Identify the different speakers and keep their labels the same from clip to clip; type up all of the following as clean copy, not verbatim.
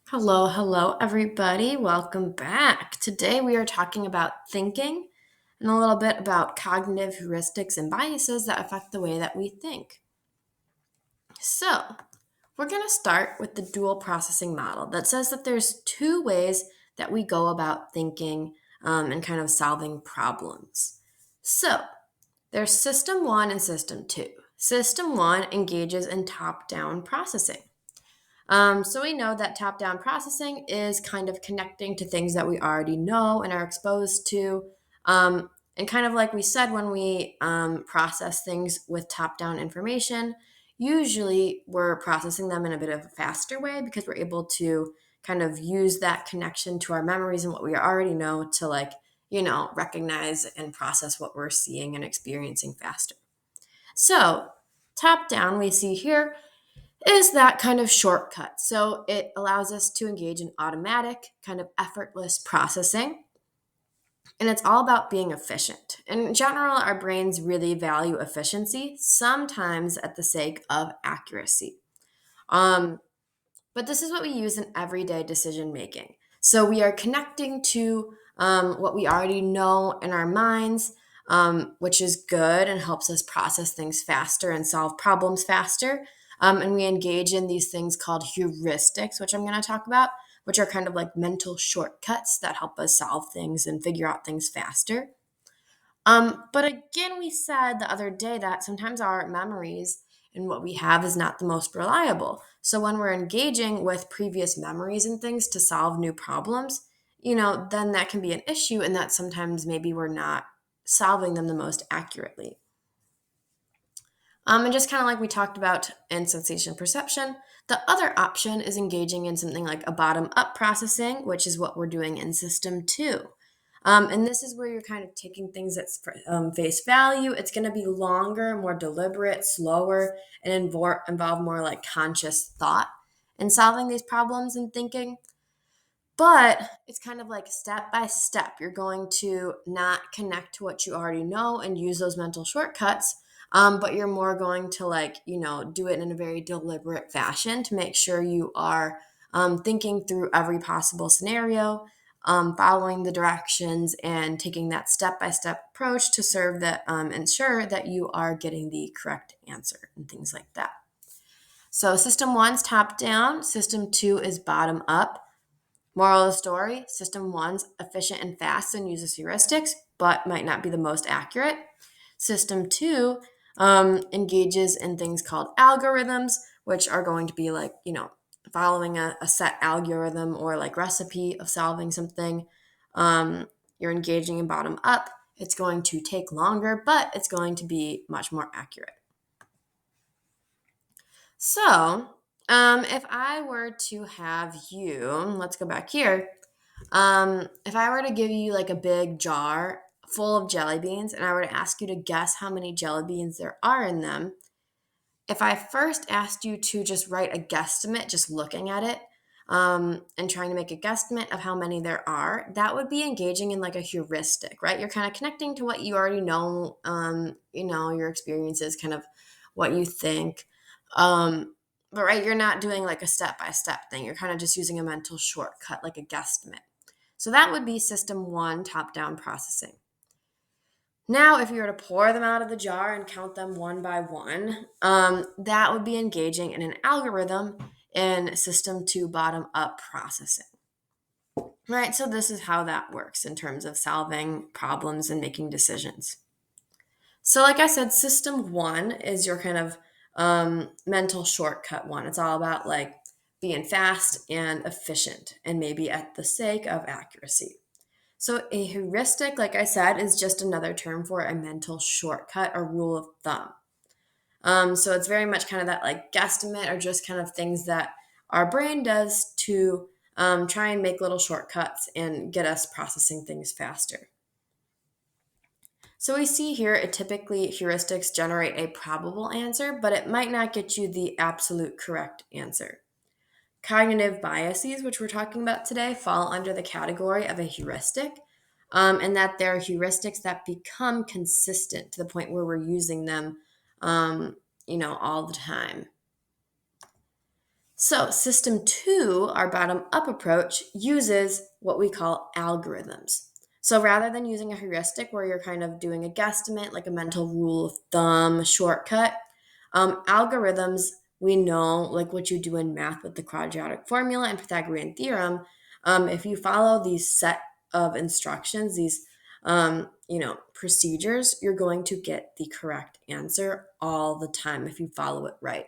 Speaker 1: Hello, everybody. Welcome back. Today we are talking about thinking and a little bit about cognitive heuristics and biases that affect the way that we think. So, we're going to start with the dual processing model that says that there's two ways that we go about thinking and kind of solving problems. So, there's system one and system two. System one engages in top down processing. So we know that top down processing is kind of connecting to things that we already know and are exposed to. And kind of like we said, when we process things with top down information, usually we're processing them in a bit of a faster way because we're able to kind of use that connection to our memories and what we already know to, recognize and process what we're seeing and experiencing faster. So, top down, we see here is that kind of shortcut. So it allows us to engage in automatic, kind of effortless processing. And it's all about being efficient. In general, our brains really value efficiency, sometimes at the sake of accuracy. Um, but this is what we use in everyday decision making. So we are connecting to what we already know in our minds, which is good and helps us process things faster and solve problems faster. And we engage in these things called heuristics, which I'm going to talk about, which are kind of like mental shortcuts that help us solve things and figure out things faster. But again, we said the other day that sometimes our memories and what we have is not the most reliable. So when we're engaging with previous memories and things to solve new problems, then that can be an issue, and that sometimes maybe we're not solving them the most accurately. And just kind of like we talked about in sensation perception, the other option is engaging in something like a bottom up processing, which is what we're doing in system two. And this is where you're kind of taking things at face value. It's going to be longer, more deliberate, slower, and involve more like conscious thought in solving these problems and thinking. But it's kind of like step by step. You're going to not connect to what you already know and use those mental shortcuts. But you're more going to do it in a very deliberate fashion to make sure you are thinking through every possible scenario, following the directions, and taking that step by step approach to ensure that you are getting the correct answer and things like that. So system one's top down, system two is bottom up. Moral of the story, system one's efficient and fast and uses heuristics, but might not be the most accurate. System two engages in things called algorithms, which are going to be like, following a set algorithm or like recipe of solving something. You're engaging in bottom up. It's going to take longer, but it's going to be much more accurate. So, if I were to have you, let's go back here. If I were to give you like a big jar full of jelly beans and I were to ask you to guess how many jelly beans there are in them, if I first asked you to just write a guesstimate, just looking at it, and trying to make a guesstimate of how many there are, that would be engaging in like a heuristic, right? You're kind of connecting to what you already know, your experiences, kind of what you think. But right, you're not doing like a step by step thing. You're kind of just using a mental shortcut, like a guesstimate. So that would be system one, top down processing. Now, if you were to pour them out of the jar and count them one by one, that would be engaging in an algorithm in system two, bottom up processing. Right, so this is how that works in terms of solving problems and making decisions. So, like I said, system one is your kind of mental shortcut one. It's all about like being fast and efficient and maybe at the sake of accuracy. So, a heuristic, like I said, is just another term for a mental shortcut or rule of thumb. So, it's very much kind of that like guesstimate or just kind of things that our brain does to try and make little shortcuts and get us processing things faster. So, we see here typically heuristics generate a probable answer, but it might not get you the absolute correct answer. Cognitive biases, which we're talking about today, fall under the category of a heuristic, and that they're heuristics that become consistent to the point where we're using them, all the time. So, system two, our bottom up approach, uses what we call algorithms. So, rather than using a heuristic where you're kind of doing a guesstimate, like a mental rule of thumb, shortcut, algorithms, we know, like what you do in math with the quadratic formula and Pythagorean theorem, if you follow these set of instructions, these procedures, you're going to get the correct answer all the time if you follow it right.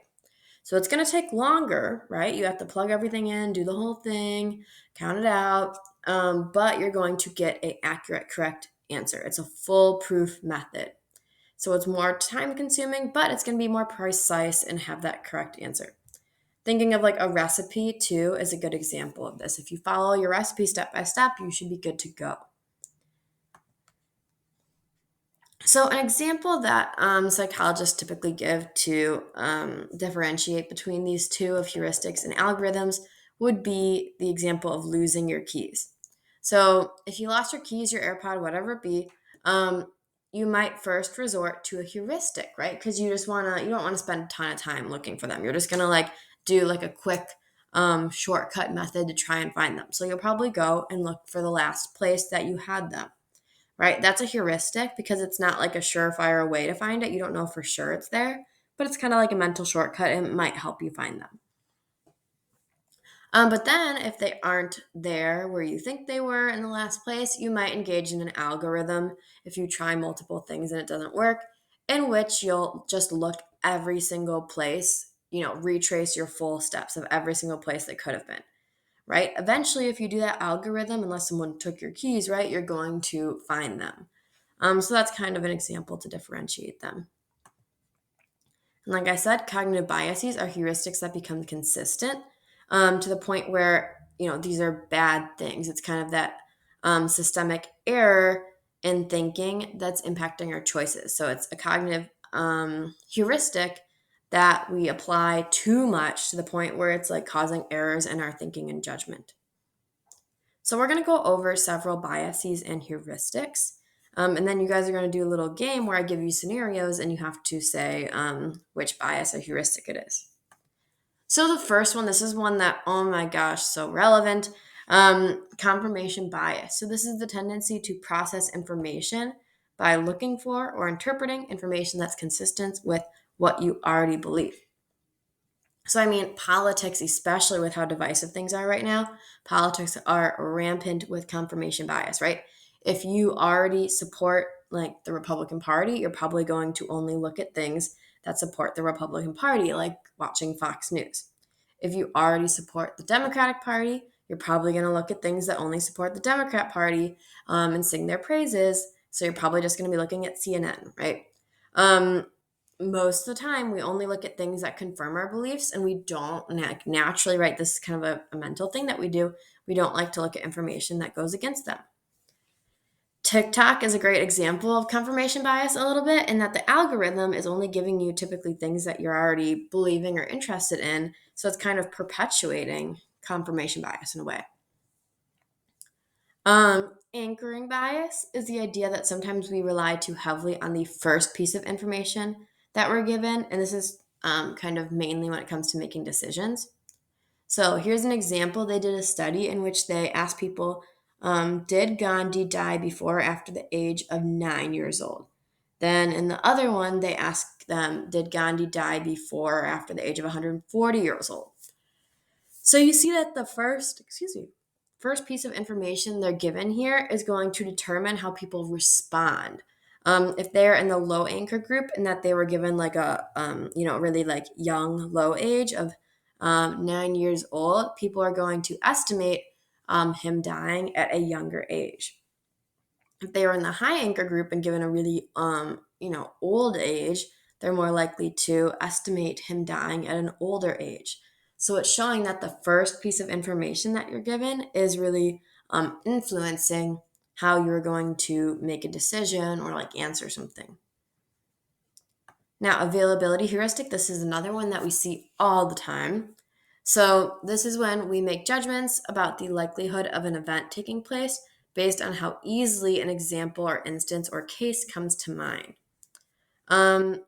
Speaker 1: So it's going to take longer, right? You have to plug everything in, do the whole thing, count it out, but you're going to get an accurate, correct answer. It's a foolproof method. So it's more time consuming, but it's going to be more precise and have that correct answer. Thinking of like a recipe too is a good example of this. If you follow your recipe step by step, you should be good to go. So, an example that psychologists typically give to differentiate between these two of heuristics and algorithms would be the example of losing your keys. So, if you lost your keys, your AirPod, whatever it be, you might first resort to a heuristic, right? Because you don't want to spend a ton of time looking for them. You're just gonna like do like a quick shortcut method to try and find them. So, you'll probably go and look for the last place that you had them, right? That's a heuristic because it's not like a surefire way to find it. You don't know for sure it's there, but it's kind of like a mental shortcut and it might help you find them. But then if they aren't there where you think they were in the last place, you might engage in an algorithm if you try multiple things and it doesn't work, in which you'll just look every single place, retrace your full steps of every single place that could have been. Right? Eventually, if you do that algorithm, unless someone took your keys, right, you're going to find them. So that's kind of an example to differentiate them. And like I said, cognitive biases are heuristics that become consistent to the point where, these are bad things. It's kind of that systemic error in thinking that's impacting our choices. So it's a cognitive heuristic that we apply too much to the point where it's like causing errors in our thinking and judgment. So we're going to go over several biases and heuristics. And then you guys are going to do a little game where I give you scenarios and you have to say which bias or heuristic it is. So the first one, this is one that, oh my gosh, so relevant. Confirmation bias. So this is the tendency to process information by looking for or interpreting information that's consistent with what you already believe. So, I mean, politics, especially with how divisive things are right now, politics are rampant with confirmation bias, right? If you already support like the Republican Party, you're probably going to only look at things that support the Republican Party, like watching Fox News. If you already support the Democratic Party, you're probably going to look at things that only support the Democrat Party and sing their praises. So you're probably just going to be looking at CNN, right? Most of the time we only look at things that confirm our beliefs and we don't naturally, right, this is kind of a mental thing that we do. We don't like to look at information that goes against them. TikTok is a great example of confirmation bias a little bit, in that the algorithm is only giving you typically things that you're already believing or interested in, so it's kind of perpetuating confirmation bias in a way. Anchoring bias is the idea that sometimes we rely too heavily on the first piece of information that we're given, and this is kind of mainly when it comes to making decisions. So here's an example. They did a study in which they asked people, did Gandhi die before or after the age of 9 years old? Then in the other one, they asked them, did Gandhi die before or after the age of 140 years old? So you see that the first piece of information they're given here is going to determine how people respond. If they're in the low anchor group and that they were given like a, really like young, low age of 9 years old, people are going to estimate him dying at a younger age. If they were in the high anchor group and given a really, old age, they're more likely to estimate him dying at an older age. So it's showing that the first piece of information that you're given is really influencing how you're going to make a decision or like answer something. Now, availability heuristic, this is another one that we see all the time. So this is when we make judgments about the likelihood of an event taking place based on how easily an example or instance or case comes to mind.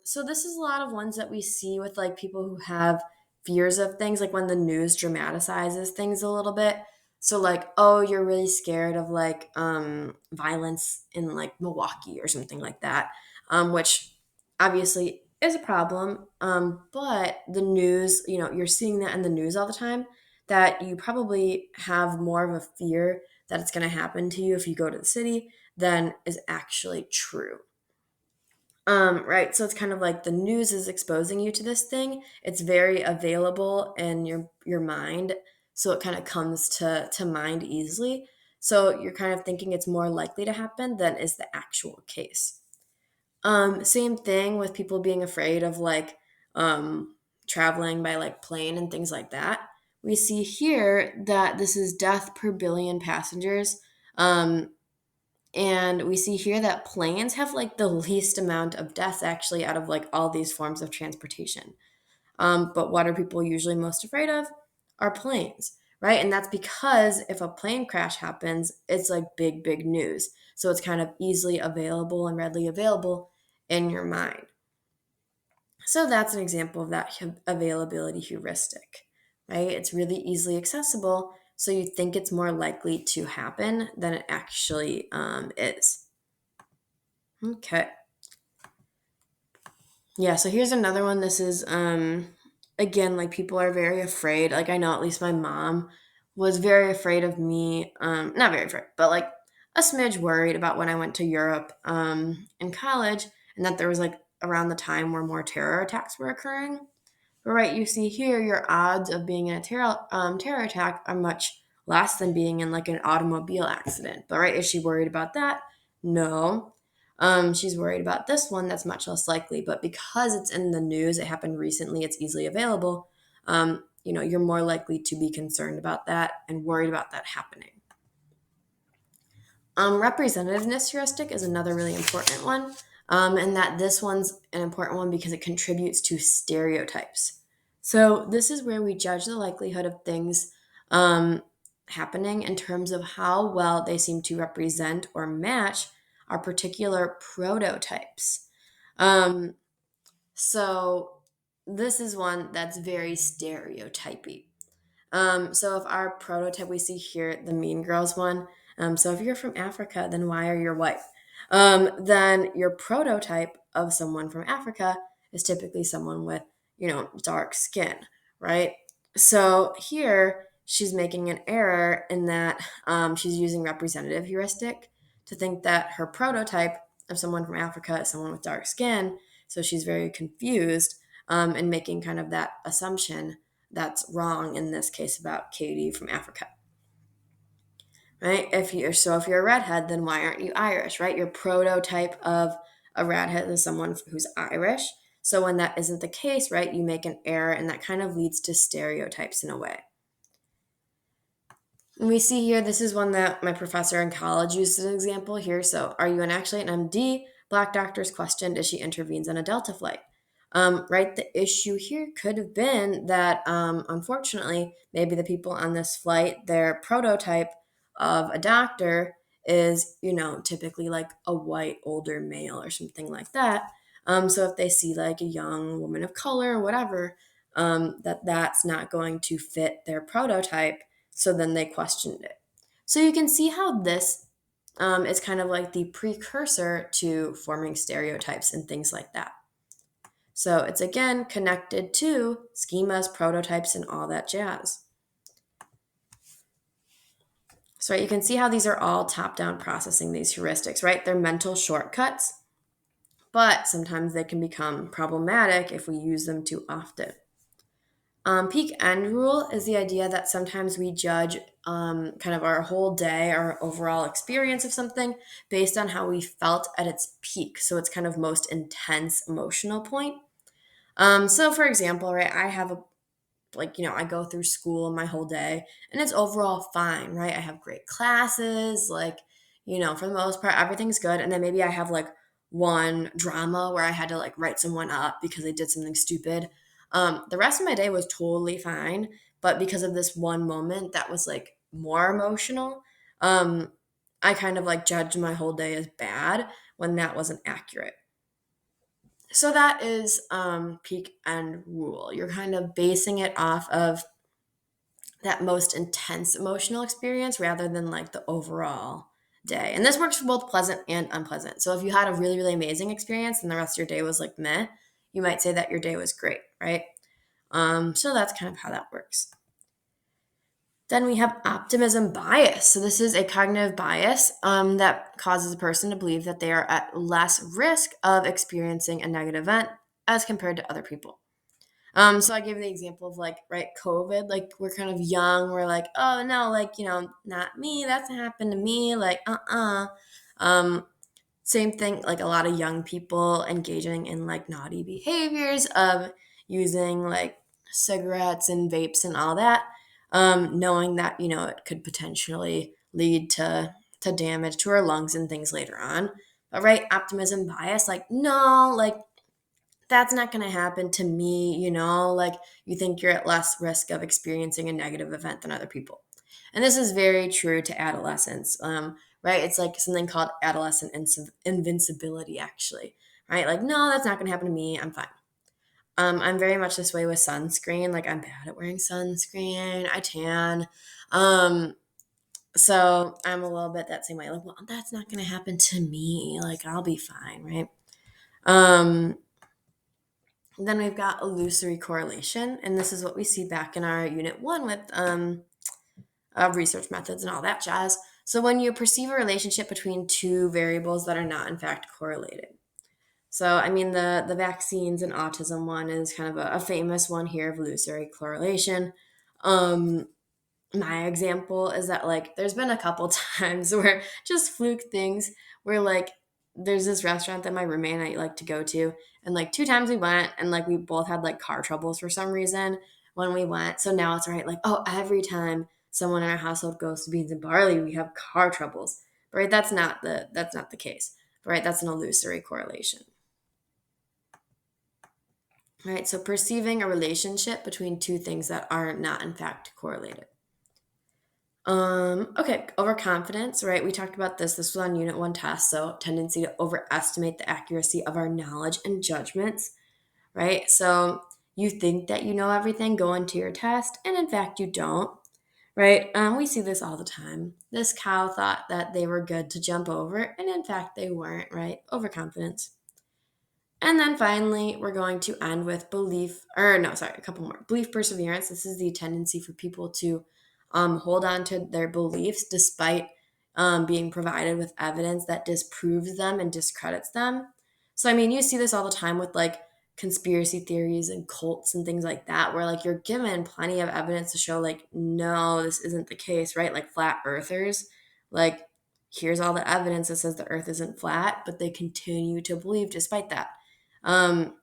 Speaker 1: So this is a lot of ones that we see with like people who have fears of things, like when the news dramatizes things a little bit. So like, oh, you're really scared of like violence in like Milwaukee or something like that, which obviously is a problem. But the news, you're seeing that in the news all the time, that you probably have more of a fear that it's going to happen to you if you go to the city than is actually true. Right. So it's kind of like the news is exposing you to this thing. It's very available in your mind. So it kind of comes to mind easily. So you're kind of thinking it's more likely to happen than is the actual case. Same thing with people being afraid of like traveling by like plane and things like that. We see here that this is death per billion passengers. Um, and we see here that planes have like the least amount of deaths actually out of like all these forms of transportation. But what are people usually most afraid of? Are planes, right? And that's because if a plane crash happens, it's like big, big news. So it's kind of easily available and readily available in your mind. So that's an example of that availability heuristic, right? It's really easily accessible. So you think it's more likely to happen than it actually is. Okay. Yeah, so here's another one. This is again, like people are very afraid. Like I know at least my mom was very afraid of me. Not very afraid, but like a smidge worried about when I went to Europe in college, and that there was like around the time where more terror attacks were occurring. But right, you see here your odds of being in a terror attack are much less than being in like an automobile accident. But right, is she worried about that? No. She's worried about this one that's much less likely. But because it's in the news, it happened recently, it's easily available. You're more likely to be concerned about that and worried about that happening. Representativeness heuristic is another really important one, and that this one's an important one because it contributes to stereotypes. So this is where we judge the likelihood of things happening in terms of how well they seem to represent or match our particular prototypes. Um, so this is one that's very stereotypy. So if our prototype we see here, the Mean Girls one, so if you're from Africa, then why are you white? Then your prototype of someone from Africa is typically someone with, dark skin, right? So here she's making an error in that she's using representative heuristic to think that her prototype of someone from Africa is someone with dark skin. So she's very confused and making kind of that assumption that's wrong in this case about Katie from Africa, right? If you're a redhead, then why aren't you Irish, right? Your prototype of a redhead is someone who's Irish. So when that isn't the case, right, you make an error, and that kind of leads to stereotypes in a way. And we see here, this is one that my professor in college used as an example here. So, are you actually an MD? Black doctors questioned as she intervenes on a Delta flight. Right, the issue here could have been that, unfortunately, maybe the people on this flight, their prototype of a doctor is, typically like a white older male or something like that. So if they see like a young woman of color or whatever, that's not going to fit their prototype, so then they questioned it. So you can see how this is kind of like the precursor to forming stereotypes and things like that. So it's again connected to schemas, prototypes, and all that jazz. So right, you can see how these are all top-down processing, these heuristics, right? They're mental shortcuts, but sometimes they can become problematic if we use them too often. Peak end rule is the idea that sometimes we judge kind of our whole day, our overall experience of something based on how we felt at its peak. So it's kind of most intense emotional point. So for example, right, I have I go through school my whole day and it's overall fine, right? I have great classes, for the most part, everything's good. And then maybe I have like one drama where I had to like write someone up because they did something stupid. The rest of my day was totally fine. But because of this one moment that was like more emotional, I kind of like judged my whole day as bad when that wasn't accurate. So that is peak end rule. You're kind of basing it off of that most intense emotional experience rather than like the overall day. And this works for both pleasant and unpleasant. So if you had a really, really amazing experience and the rest of your day was like meh, you might say that your day was great, right? So that's kind of how that works. Then we have optimism bias. So this is a cognitive bias that causes a person to believe that they are at less risk of experiencing a negative event as compared to other people. So I gave the example of like, right, COVID, like we're kind of young. We're like, oh no, like, not me. That's not happened to me. Like, Um, Same thing, like a lot of young people engaging in like naughty behaviors of using like cigarettes and vapes and all that, knowing that, it could potentially lead to damage to our lungs and things later on. But right, optimism bias, like, no, like that's not going to happen to me, like you think you're at less risk of experiencing a negative event than other people. And this is very true to adolescence, right? It's like something called adolescent invincibility, actually, right? Like, no, that's not going to happen to me. I'm fine. I'm very much this way with sunscreen. Like, I'm bad at wearing sunscreen. I tan. Um, so I'm a little bit that same way. Like, well, that's not going to happen to me. Like, I'll be fine, right? Um, Then we've got illusory correlation, and this is what we see back in our unit one with research methods and all that jazz. So when you perceive a relationship between two variables that are not in fact correlated. So I mean the vaccines and autism one is kind of a famous one here of illusory correlation. Um, my example is that like there's been a couple times where just fluke things where like there's this restaurant that my roommate and I like to go to, and like two times we went and like we both had like car troubles for some reason when we went. So now it's right, like, oh, every time someone in our household goes to beans and barley we have car troubles. Right, that's not the case. Right, that's an illusory correlation. Right, so perceiving a relationship between two things that are not in fact correlated. Okay, overconfidence, right? We talked about this. This was on Unit 1 test. So, tendency to overestimate the accuracy of our knowledge and judgments, right? So, you think that you know everything going to your test, and in fact, you don't, right? We see this all the time. This cow thought that they were good to jump over, and in fact, they weren't, right? Overconfidence. And then finally, we're going to end with belief, or no, sorry, a couple more. Belief perseverance. This is the tendency for people to hold on to their beliefs despite being provided with evidence that disproves them and discredits them. So, I mean, you see this all the time with like conspiracy theories and cults and things like that, where like you're given plenty of evidence to show, like, no, this isn't the case, right? Like flat earthers, like, here's all the evidence that says the earth isn't flat, but they continue to believe despite that. um,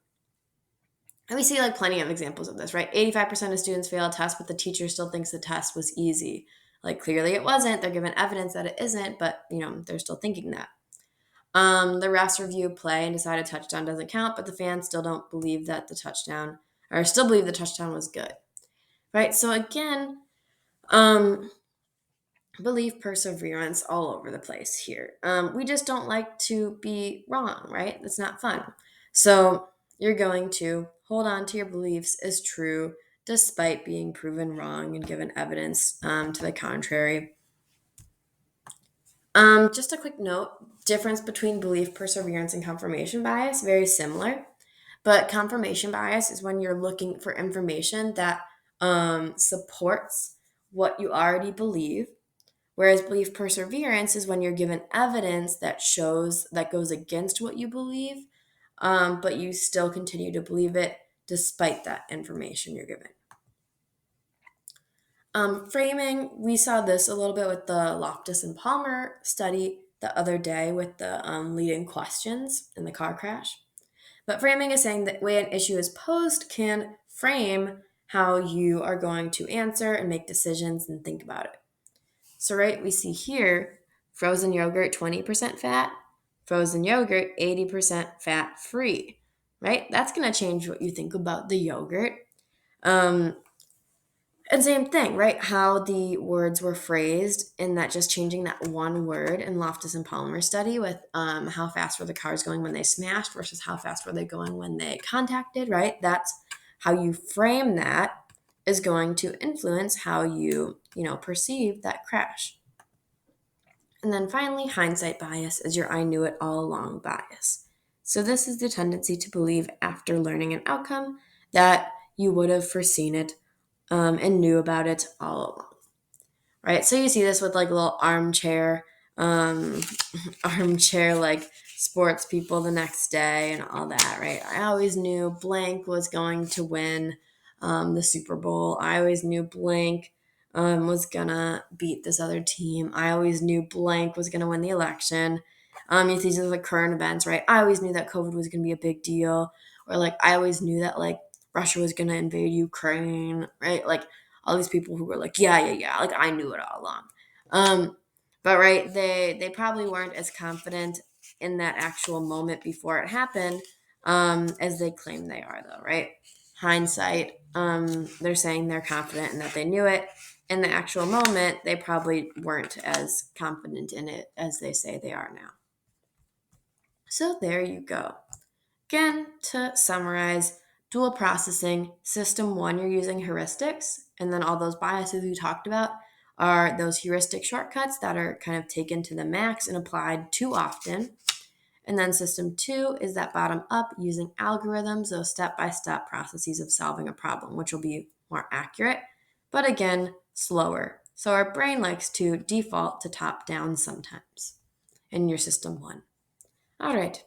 Speaker 1: and we see like plenty of examples of this, right? 85% of students fail a test, but the teacher still thinks the test was easy. Like clearly it wasn't. They're given evidence that it isn't, but they're still thinking that. The refs review play and decide a touchdown doesn't count, but the fans still don't believe that the touchdown, or still believe the touchdown was good, right? So again, um, belief perseverance all over the place here. We just don't like to be wrong, right? It's not fun. So you're going to hold on to your beliefs as true despite being proven wrong and given evidence to the contrary. Just a quick note, difference between belief perseverance and confirmation bias, very similar. But confirmation bias is when you're looking for information that supports what you already believe. Whereas belief perseverance is when you're given evidence that goes against what you believe, but you still continue to believe it despite that information you're given. Framing, we saw this a little bit with the Loftus and Palmer study the other day with the leading questions in the car crash. But framing is saying that the way an issue is posed can frame how you are going to answer and make decisions and think about it. So, right, we see here frozen yogurt 20% fat, frozen yogurt 80% fat free, right? That's going to change what you think about the yogurt. Um, And same thing, right? How the words were phrased, in that just changing that one word in Loftus and Palmer's study with how fast were the cars going when they smashed versus how fast were they going when they contacted, right? That's how you frame that is going to influence how you perceive that crash. And then finally, hindsight bias is your I knew it all along bias. So this is the tendency to believe after learning an outcome that you would have foreseen it and knew about it all along, right? So you see this with like little um, armchair like sports people the next day and all that, right? I always knew blank was going to win the Super Bowl. I always knew blank was gonna beat this other team. I always knew blank was gonna win the election. You see these are the current events, right? I always knew that COVID was gonna be a big deal, or like I always knew that like Russia was gonna invade Ukraine, right? Like all these people who were like, yeah, yeah, yeah, like I knew it all along. But right, they probably weren't as confident in that actual moment before it happened as they claim they are, though, right? Hindsight, they're saying they're confident and that they knew it. In the actual moment, they probably weren't as confident in it as they say they are now. So there you go. Again, to summarize, dual processing, system one, you're using heuristics, and then all those biases we talked about are those heuristic shortcuts that are kind of taken to the max and applied too often. And then system two is that bottom up using algorithms, those step-by-step processes of solving a problem, which will be more accurate, but again, slower. So our brain likes to default to top down sometimes in your system one. All right.